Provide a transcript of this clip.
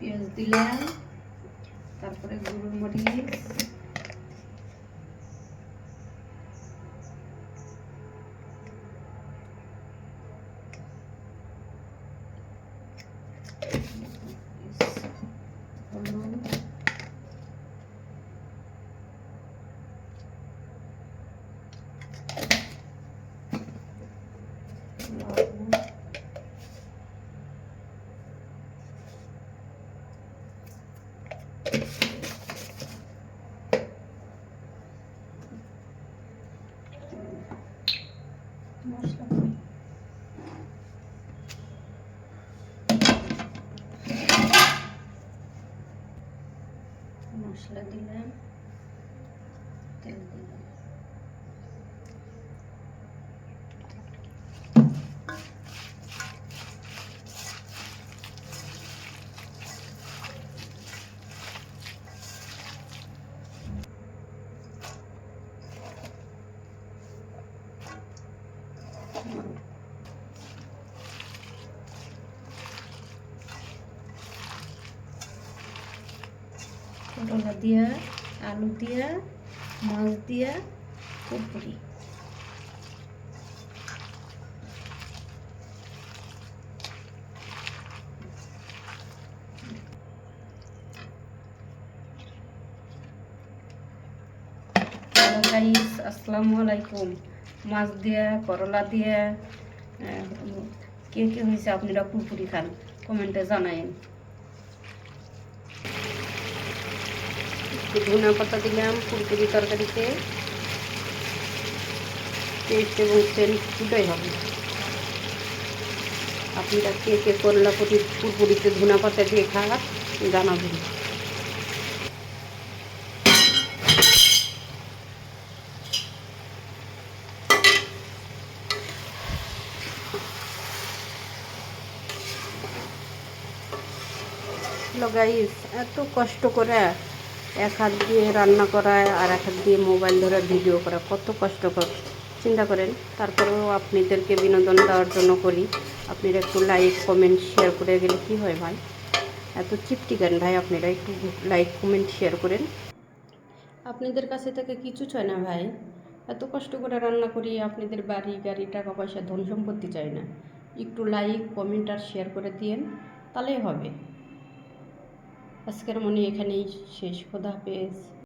পেঁয়াজ দিলাম, তারপরে গুঁড়ো মরিচ, হলুদ, লবণ, মশলা মশলা দিলাম, তেল দিলাম। করলা দিয়া, আলু দিয়া, মাছ দিয়া পুরপুরি। গাইস, আসসালামু আলাইকুম। মাছ দিয়া, করলা দিয়া কে কে হয়েছে আপনারা পুরপুরি খান, কমেন্টে জানায়েন। একটু ধনিয়া পাতা দিলাম পুরপুরি তরকারিতে, টেস্ট এবং সেন্ট দুটোই হবে। আপনারা কে কে করলা পুরপুরিতে ধনিয়া পাতা দিয়ে খাওয়া জানাবেন। গাইস, এত কষ্ট করে এক হাত দিয়ে রান্না করা আর এক হাত দিয়ে মোবাইল ধরে ভিডিও করা কত কষ্টকর চিন্তা করেন। তারপরেও আপনাদেরকে বিনোদন দেওয়ার জন্য করি। আপনারা একটু লাইক কমেন্ট শেয়ার করে গেলে কি হয় ভাই, এত চিপটি কেন ভাই? আপনারা একটু লাইক কমেন্ট শেয়ার করেন। আপনাদের কাছে থেকে কিছু চাই না ভাই, এত কষ্ট করে রান্না করি, আপনাদের বাড়ি গাড়ি টাকা পয়সা ধন সম্পত্তি চাই না। একটু লাইক কমেন্ট আর শেয়ার করে দিয়েন, তাহলেই হবে। আজকের মনে এখানেই শেষ। খোদা হাফেজ।